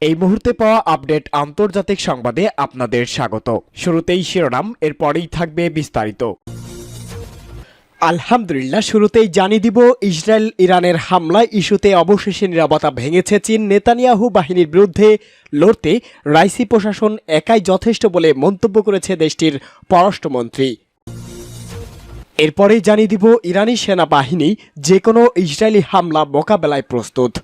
এই মুহূর্তে পাওয়া আপডেট আন্তর্জাতিক সংবাদে আপনাদের স্বাগত। শুরুতেই শিরোনাম, এরপরেই থাকবে বিস্তারিত। আলহামদুলিল্লাহ, শুরুতেই জানিয়ে দিব ইসরায়েল ইরানের হামলায় ইস্যুতে অবশেষে নীরবতা ভেঙেছে চীন। নেতানিয়াহু বাহিনীর বিরুদ্ধে লড়তে রাইসি প্রশাসন একাই যথেষ্ট বলে মন্তব্য করেছে দেশটির পররাষ্ট্রমন্ত্রী। এরপরেই জানিয়ে দিব ইরানি সেনাবাহিনী যে কোনো ইসরায়েলি হামলা মোকাবেলায় প্রস্তুত।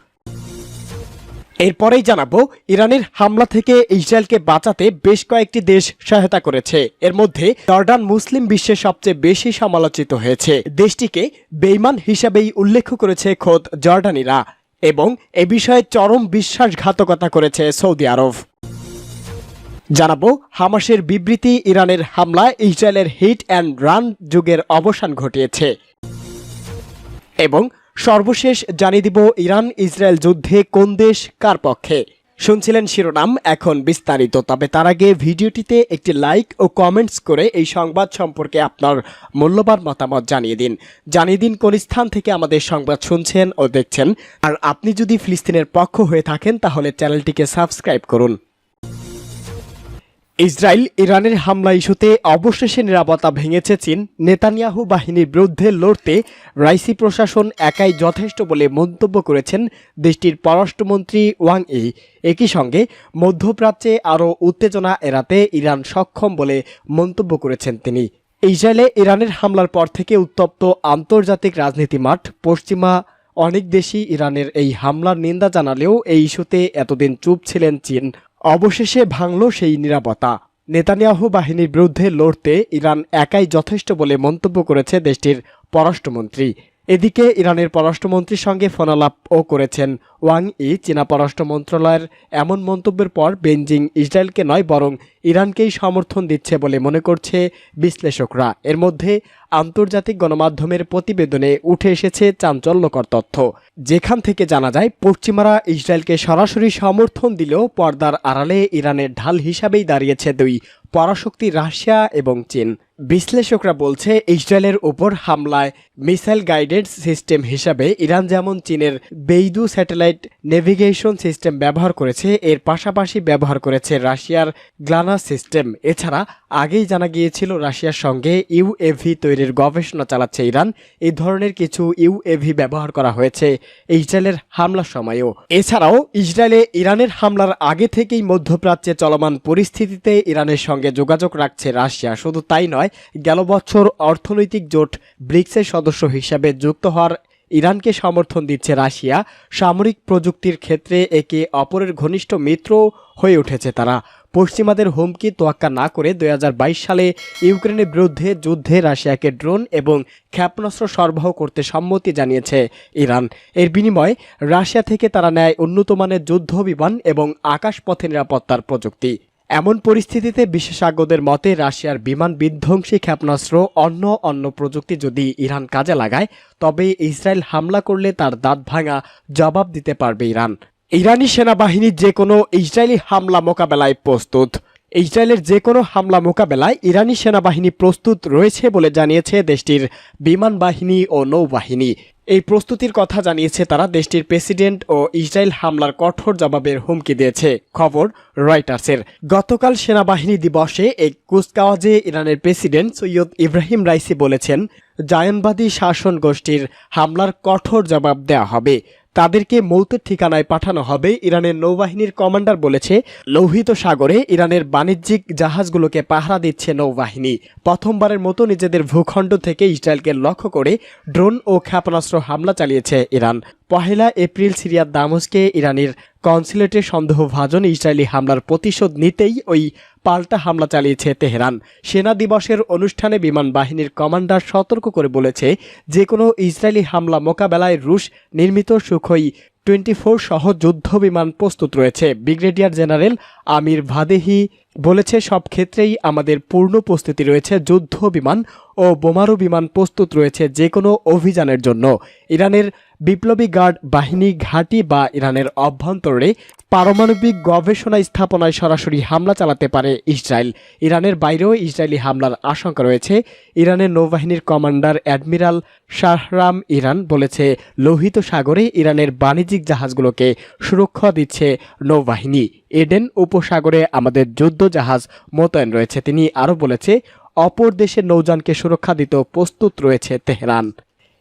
এরপরেই জানাবো ইরানের হামলা থেকে ইসরায়েলকে বাঁচাতে বেশ কয়েকটি দেশ সহায়তা করেছে। এর মধ্যে জর্ডান মুসলিম বিশ্বের সবচেয়ে বেশি সমালোচিত হয়েছে। দেশটিকে বেঈমান হিসাবেই উল্লেখ করেছে খোদ জর্ডানিরা এবং এ বিষয়ে চরম বিশ্বাসঘাতকতা করেছে সৌদি আরব। জানাবো হামাসের বিবৃতি ইরানের হামলায় ইসরায়েলের হিট অ্যান্ড রান যুগের অবসান ঘটিয়েছে। এবং সর্বশেষ জানিয়ে দিব ইরান ইসরায়েল যুদ্ধে কোন দেশ কার পক্ষে। শুনছিলেন শিরোনাম, এখন বিস্তারিত। তবে তার আগে ভিডিওটিতে একটি লাইক ও কমেন্টস করে এই সংবাদ সম্পর্কে আপনার মূল্যবান মতামত জানিয়ে দিন কোন স্থান থেকে আমাদের সংবাদ শুনছেন ও দেখছেন। আর আপনি যদি ফিলিস্তিনের পক্ষ হয়ে থাকেন তাহলে চ্যানেলটিকে সাবস্ক্রাইব করুন। ইসরায়েল ইরানের হামলা ইস্যুতে অবশেষে নীরবতা ভেঙেছে চীন। নেতানিয়াহু বাহিনীর বিরুদ্ধে লড়তে রাইসি প্রশাসন একাই যথেষ্ট বলে মন্তব্য করেছেন দেশটির পররাষ্ট্রমন্ত্রী ওয়াং ই। একই সঙ্গে মধ্যপ্রাচ্যে আরও উত্তেজনা এড়াতে ইরান সক্ষম বলে মন্তব্য করেছেন তিনি। ইসরায়েলে ইরানের হামলার পর থেকে উত্তপ্ত আন্তর্জাতিক রাজনীতি মাঠ। পশ্চিমা অনেক দেশই ইরানের এই হামলার নিন্দা জানালেও এই ইস্যুতে এতদিন চুপ ছিলেন চীন। অবশেষে ভাঙল সেই নীরবতা। নেতানিয়াহু বাহিনীর বিরুদ্ধে লড়তে ইরান একাই যথেষ্ট বলে মন্তব্য করেছে দেশটির পররাষ্ট্রমন্ত্রী। এদিকে ইরানের পররাষ্ট্রমন্ত্রীর সঙ্গে ফোনালাপও করেছেন ওয়াং ই। চীনা পররাষ্ট্র মন্ত্রণালয়ের এমন মন্তব্যের পর বেইজিং ইসরায়েলকে নয় বরং ইরানকেই সমর্থন দিচ্ছে বলে মনে করছে বিশ্লেষকরা। এর মধ্যে আন্তর্জাতিক গণমাধ্যমের প্রতিবেদনে উঠে এসেছে চাঞ্চল্যকর তথ্য, যেখান থেকে জানা যায় পশ্চিমারা ইসরায়েলকে সরাসরি সমর্থন দিলেও পর্দার আড়ালে ইরানের ঢাল হিসাবেই দাঁড়িয়েছে দুই পরাশক্তি রাশিয়া এবং চীন। বিশ্লেষকরা বলছে ইসরায়েলের উপর হামলায় মিসাইল গাইডেন্স সিস্টেম হিসাবে ইরান যেমন চীনের বেইদু স্যাটেলাইট নেভিগেশন সিস্টেম ব্যবহার করেছে, এর পাশাপাশি ব্যবহার করেছে রাশিয়ার গ্লানাস সিস্টেম। এছাড়া আগেই জানা গিয়েছিল রাশিয়ার সঙ্গে ইউএভি তৈরির গবেষণা চালাচ্ছে ইরান। এই ধরনের কিছু ইউএভি ব্যবহার করা হয়েছে ইসরায়েলের হামলার সময়ও। এছাড়াও ইসরায়েলে ইরানের হামলার আগে থেকেই মধ্যপ্রাচ্যে চলমান পরিস্থিতিতে ইরানের সঙ্গে যোগাযোগ রাখছে রাশিয়া। শুধু তাই নয়, গেল বছর অর্থনৈতিক জোট ব্রিক্সের সদস্য হিসাবে যুক্ত হওয়ার ইরানকে সমর্থন দিচ্ছে রাশিয়া। সামরিক প্রযুক্তির ক্ষেত্রে একে অপরের ঘনিষ্ঠ মিত্র হয়ে উঠেছে তারা। পশ্চিমাদের হুমকি তোয়াক্কা না করে 2022 সালে ইউক্রেনের বিরুদ্ধে যুদ্ধে রাশিয়াকে ড্রোন এবং ক্ষেপণাস্ত্র সরবরাহ করতে সম্মতি জানিয়েছে ইরান। এর বিনিময়ে রাশিয়া থেকে তারা নেয় উন্নত মানের যুদ্ধ বিমান এবং আকাশপথে নিরাপত্তার প্রযুক্তি। এমন পরিস্থিতিতে বিশেষজ্ঞদের মতে রাশিয়ার বিমান বিধ্বংসী ক্ষেপণাস্ত্র অন্য প্রযুক্তি যদি ইরান কাজে লাগায় তবে ইসরায়েল হামলা করলে তার দাঁত ভাঙা জবাব দিতে পারবে ইরান। ইরানি সেনাবাহিনী যে কোনো ইসরায়েলি হামলা মোকাবেলায় প্রস্তুত। ইসরায়েলের যে কোনো হামলা মোকাবেলায় ইরানি সেনাবাহিনী প্রস্তুত রয়েছে বলে জানিয়েছে দেশটির বিমান বাহিনী ও নৌবাহিনী। এই প্রস্তুতির কথা জানিয়েছে তারা। দেশটির প্রেসিডেন্ট ও ইসরায়েল হামলার কঠোর জবাবের হুমকি দিয়েছে। খবর রয়টার্সের। গতকাল সেনাবাহিনী দিবসে এক কুচকাওয়াজে ইরানের প্রেসিডেন্ট সৈয়দ ইব্রাহিম রাইসি বলেছেন, জায়নবাদী শাসন গোষ্ঠীর হামলার কঠোর জবাব দেওয়া হবে, তাদেরকে মৌতের ঠিকানায় পাঠানো হবে। ইরানের নৌবাহিনীর কমান্ডার বলেছে, লোহিত সাগরে ইরানের বাণিজ্যিক জাহাজগুলোকে পাহারা দিচ্ছে নৌবাহিনী। প্রথমবারের মতো নিজেদের ভূখণ্ড থেকে ইসরায়েলকে লক্ষ্য করে ড্রোন ও ক্ষেপণাস্ত্র হামলা চালিয়েছে ইরান। 1 এপ্রিল সিরিয়ার দামেস্কে ইরানের কনসুলেটে সন্দেহভাজন ইসরায়েলি হামলার প্রতিশোধ নিতেই ওই পাল্টা হামলা চালিয়েছে তেহরান। সেনা দিবসের অনুষ্ঠানে বিমান বাহিনীর কমান্ডার সতর্ক করে বলেছে, যে কোনো ইসরায়েলি হামলা মোকাবেলায় রুশ নির্মিত সুখোই 24 সহ যুদ্ধ বিমান প্রস্তুত রয়েছে। ব্রিগেডিয়ার জেনারেল আমির ভাদেহি বলেছে, সব ক্ষেত্রেই আমাদের পূর্ণ প্রস্তুতি রয়েছে। যুদ্ধ বিমান ও বোমারু বিমান প্রস্তুত রয়েছে যে কোনো অভিযানের জন্য। ইরানের বিপ্লবী গার্ড বাহিনী ঘাঁটি বা ইরানের অভ্যন্তরে পারমাণবিক গবেষণা স্থাপনায় সরাসরি হামলা চালাতে পারে ইসরায়েল। ইরানের বাইরেও ইসরায়েলি হামলার আশঙ্কা রয়েছে। ইরানের নৌবাহিনীর কমান্ডার অ্যাডমিরাল শাহরাম ইরান বলেছে, লোহিত সাগরে ইরানের বাণিজ্যিক জাহাজগুলোকে সুরক্ষা দিচ্ছে নৌবাহিনী। এডেন উপসাগরে আমাদের যুদ্ধ জাহাজ মোতায়েন রয়েছে। তিনি আরও বলেছে, অপর দেশের নৌযানকে সুরক্ষা দিতেও প্রস্তুত রয়েছে তেহরান।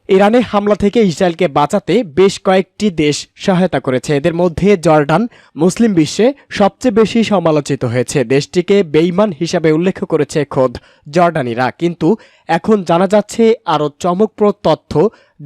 ইরানে হামলা থেকে ইসরায়েলকে বাঁচাতে বেশ কয়েকটি দেশ সহায়তা করেছে। এদের মধ্যে জর্ডান মুসলিম বিশ্বে সবচেয়ে বেশি সমালোচিত হয়েছে। দেশটিকে বেঈমান হিসাবে উল্লেখ করেছে খোদ জর্ডানিরা। কিন্তু এখন জানা যাচ্ছে আরও চমকপ্রদ তথ্য,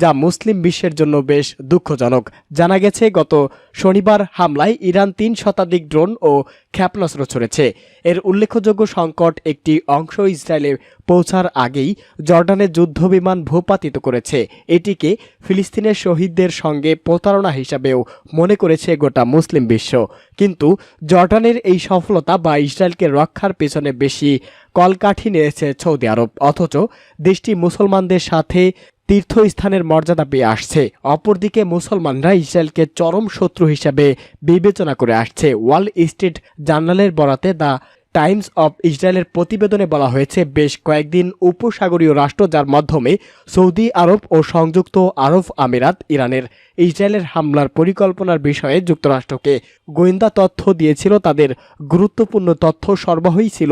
যা মুসলিম বিশ্বের জন্য বেশ দুঃখজনক। জানা গেছে, গত শনিবার হামলায় ইরান 3 শতাধিক ড্রোন ও ক্ষেপণাস্ত্র ছড়েছে। এর উল্লেখযোগ্য সংকট একটি অংশ ইসরায়েলে পৌঁছার আগেই জর্ডানের যুদ্ধবিমান ভূপাতিত করেছে। এটিকে ফিলিস্তিনের শহীদদের সঙ্গে প্রতারণা হিসাবেও মনে করেছে গোটা মুসলিম বিশ্ব। কিন্তু জর্ডানের এই সফলতা বা ইসরায়েলকে রক্ষার পেছনে বেশি কলকাঠি নেড়েছে সৌদি আরব। অথচ দেশটি মুসলমানদের সাথে তীর্থস্থানের মর্যাদা পেয়ে আসছে। অপরদিকে মুসলমানরা ইসরায়েলকে চরম শত্রু হিসাবে বিবেচনা করে আসছে। ওয়াল স্ট্রিট জার্নালের বরাতে দ্য টাইমস অব ইসরায়েলের প্রতিবেদনে বলা হয়েছে, বেশ কয়েকদিন উপসাগরীয় রাষ্ট্র, যার মাধ্যমে সৌদি আরব ও সংযুক্ত আরব আমিরাত ইরানের ইসরায়েলের হামলার পরিকল্পনার বিষয়ে যুক্তরাষ্ট্রকে গোয়েন্দা তথ্য দিয়েছিল। তাদের গুরুত্বপূর্ণ তথ্য সরবরাহই ছিল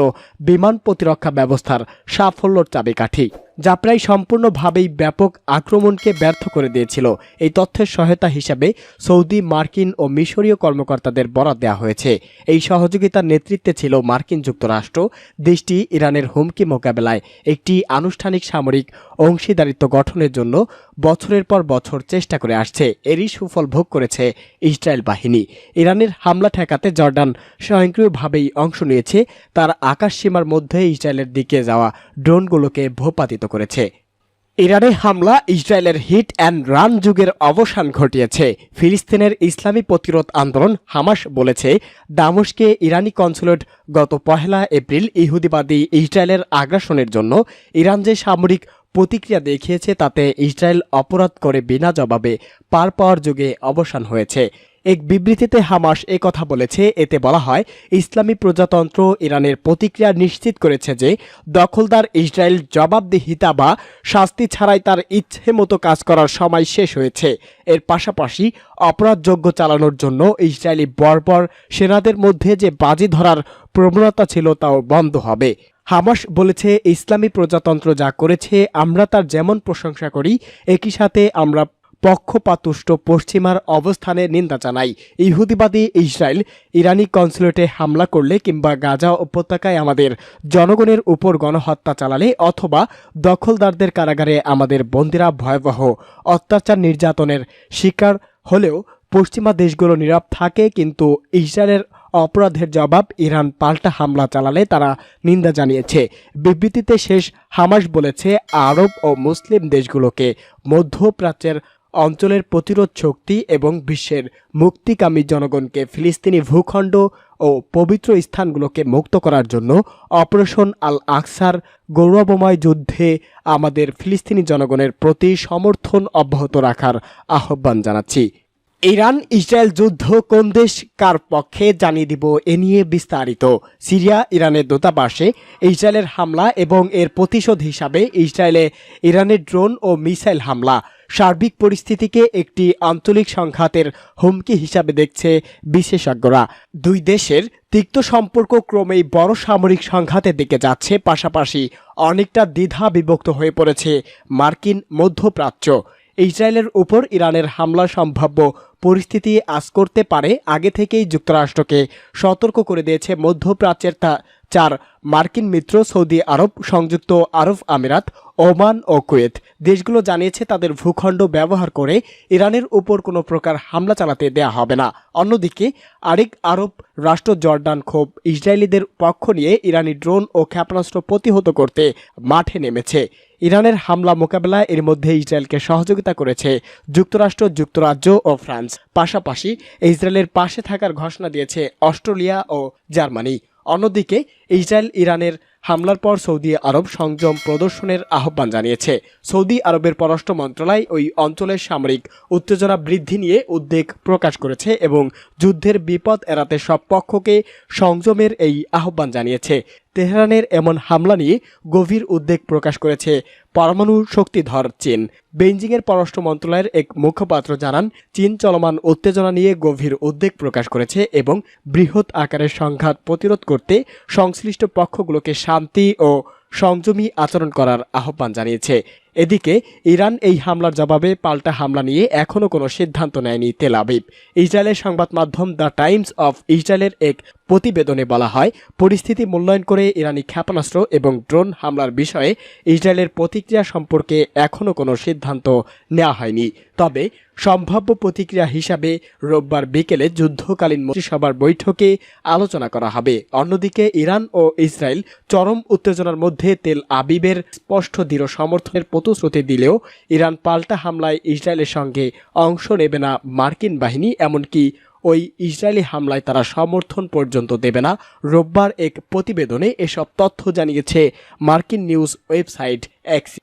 বিমান প্রতিরক্ষা ব্যবস্থার সাফল্যর চাবিকাঠি, যা প্রায় সম্পূর্ণভাবেই ব্যাপক আক্রমণকে ব্যর্থ করে দিয়েছিল। এই তথ্যের সহায়তা হিসাবে সৌদি, মার্কিন ও মিশরীয় কর্মকর্তাদের বরাত দেওয়া হয়েছে। এই সহযোগিতার নেতৃত্বে ছিল মার্কিন যুক্তরাষ্ট্র। দেশটি ইরানের হুমকি মোকাবেলায় একটি আনুষ্ঠানিক সামরিক অংশীদারিত্ব গঠনের জন্য বছরের পর বছর চেষ্টা করে আসছে। এরই সুফল ভোগ করেছে ইসরায়েল বাহিনী। ইরানের হামলা ঠেকাতে জর্ডান স্বয়ংক্রিয়ভাবেই অংশ নিয়েছে। তার আকাশসীমার মধ্যে ইসরায়েলের দিকে যাওয়া ড্রোনগুলোকে ভূপাতিত করেছে। ইরানে হামলা ইসরায়েলের হিট অ্যান্ড রান যুগের অবসান ঘটিয়েছে। ফিলিস্তিনের ইসলামী প্রতিরোধ আন্দোলন হামাস বলেছে, দামেস্কে ইরানি কনসুলেট গত 1 এপ্রিল ইহুদিবাদী ইসরায়েলের আগ্রাসনের জন্য ইরান যে সামরিক প্রতিক্রিয়া দেখিয়েছে, তাতে ইসরায়েল অপরাধ করে বিনা জবাবে পার পাওয়ার যুগে অবসান হয়েছে। এক বিবৃতিতে হামাস কথা বলেছে। এতে বলা হয়, ইসলামী প্রজাতন্ত্র ইরানের প্রতিক্রিয়া নিশ্চিত করেছে যে দখলদার ইসরায়েল জবাবদিহিতা বা শাস্তি ছাড়াই তার ইচ্ছে মতো কাজ করার সময় শেষ হয়েছে। এর পাশাপাশি অপরাধযোগ্য চালানোর জন্য ইসরায়েলি বর্বর সেনাদের মধ্যে যে বাজি ধরার প্রবণতা ছিল তাও বন্ধ হবে। হামাস বলেছে, ইসলামী প্রজাতন্ত্র যা করেছে আমরা তার যেমন প্রশংসা করি, একই সাথে আমরা পক্ষপাতুষ্ট পশ্চিমার অবস্থানে নিন্দা জানাই। ইহুদিবাদী ইসরায়েল ইরানি কনসুলেটে হামলা করলে কিংবা গাজা উপত্যকায় আমাদের জনগণের উপর গণহত্যা চালালে অথবা দখলদারদের কারাগারে আমাদের বন্দীরা ভয়াবহ অত্যাচার নির্যাতনের শিকার হলেও পশ্চিমা দেশগুলো নীরব থাকে। কিন্তু ইসরায়েলের অপরাধের জবাব ইরান পাল্টা হামলা চালালে তারা নিন্দা জানিয়েছে। বিবৃতিতে শেষ হামাস বলেছে, আরব ও মুসলিম দেশগুলোকে মধ্যপ্রাচ্যের অঞ্চলের প্রতিরোধ শক্তি এবং বিশ্বের মুক্তিকামী জনগণকে ফিলিস্তিনি ভূখণ্ড ও পবিত্র স্থানগুলোকে মুক্ত করার জন্য অপারেশন আল আকসার গৌরবময় যুদ্ধে আমাদের ফিলিস্তিনি জনগণের প্রতি সমর্থন অব্যাহত রাখার আহ্বান জানাচ্ছি। ইরান ইসরায়েল যুদ্ধ কোন দেশ কার পক্ষে জানিয়ে দিব, এ নিয়ে বিস্তারিত। সিরিয়া ইরানের দূতাবাসে ইসরায়েলের হামলা এবং এর প্রতিশোধ হিসাবে ইসরায়েলে ইরানের ড্রোন ও মিসাইল হামলা সার্বিক পরিস্থিতিকে একটি আঞ্চলিক সংঘাতের হুমকি হিসাবে দেখছে বিশেষজ্ঞরা। দুই দেশের তিক্ত সম্পর্ক ক্রমেই বড় সামরিক সংঘাতের দিকে যাচ্ছে। পাশাপাশি অনেকটা দ্বিধা বিভক্ত হয়ে পড়েছে মার্কিন মধ্যপ্রাচ্য। ইসরায়েলের উপর ইরানের হামলা সম্ভাব্য পরিস্থিতি আঁচ করতে পারে আগে থেকেই যুক্তরাষ্ট্রকে সতর্ক করে দিয়েছে মধ্যপ্রাচ্যের 4 মার্কিন মিত্র সৌদি আরব, সংযুক্ত আরব আমিরাত, ওমান ও কুয়েত। দেশগুলো জানিয়েছে তাদের ভূখণ্ড ব্যবহার করে ইরানের উপর কোনো প্রকার হামলা চালাতে দেয়া হবে না। অন্যদিকে আরেক আরব রাষ্ট্র জর্ডান ক্ষোভ ইসরায়েলিদের পক্ষ নিয়ে ইরানি ড্রোন ও ক্ষেপণাস্ত্র প্রতিহত করতে মাঠে নেমেছে। ইরানের হামলা মোকাবেলায় এর মধ্যে ইসরায়েলকে সহযোগিতা করেছে যুক্তরাষ্ট্র, যুক্তরাজ্য ও ফ্রান্স। পাশাপাশি ইসরায়েলের পাশে থাকার ঘোষণা দিয়েছে অস্ট্রেলিয়া ও জার্মানি। অন্যদিকে ইসরায়েল ইরানের হামলার পর সৌদি আরব সংযম প্রদর্শনের আহ্বান জানিয়েছে। সৌদি আরবের পররাষ্ট্র মন্ত্রণালয় ওই অঞ্চলের সামরিক উত্তেজনা বৃদ্ধি নিয়ে উদ্বেগ প্রকাশ করেছে এবং যুদ্ধের বিপদ এড়াতে সব পক্ষকে সংযমের এই আহ্বান জানিয়েছে। তেহরানের এমন হামলা নিয়ে গভীর উদ্বেগ প্রকাশ করেছে পরমাণু শক্তিধর চীন। বেইজিংয়ের পররাষ্ট্র মন্ত্রণালয়ের এক মুখপাত্র জানান, চীন চলমান উত্তেজনা নিয়ে গভীর উদ্বেগ প্রকাশ করেছে এবং বৃহৎ আকারের সংঘাত প্রতিরোধ করতে সংশ্লিষ্ট পক্ষগুলোকে শান্তি ও সংযমী আচরণ করার আহ্বান জানিয়েছে। এদিকে ইরান এই হামলার জবাবে পাল্টা হামলা নিয়ে এখনও কোনো সিদ্ধান্ত নেয়নি তেল আবিব। ইসরায়েলের সংবাদ মাধ্যম দ্য টাইমস অফ ইসরায়েলের এক প্রতিবেদনে বলা হয়, পরিস্থিতি মূল্যায়ন করে ইরানি ক্ষেপণাস্ত্র এবং ড্রোন হামলার বিষয়ে ইসরায়েলের প্রতিক্রিয়া সম্পর্কে এখনও কোনো সিদ্ধান্ত নেওয়া হয়নি। তবে সম্ভাব্য প্রতিক্রিয়া হিসাবে রোববার বিকেলে যুদ্ধকালীন মন্ত্রিসভার বৈঠকে আলোচনা করা হবে। অন্যদিকে ইরান ও ইসরায়েল চরম উত্তেজনার মধ্যে তেল আবিবের স্পষ্ট দৃঢ় সমর্থনের প্রতিশ্রুতি দিলেও ইরান পাল্টা হামলায় ইসরায়েলের সঙ্গে অংশ নেবে না মার্কিন বাহিনী, এমনকি ওই ইসরায়েলি হামলায় তারা সমর্থন পর্যন্ত দেবে না। রোববার এক প্রতিবেদনে এসব তথ্য জানিয়েছে মার্কিন নিউজ ওয়েবসাইট এক্স।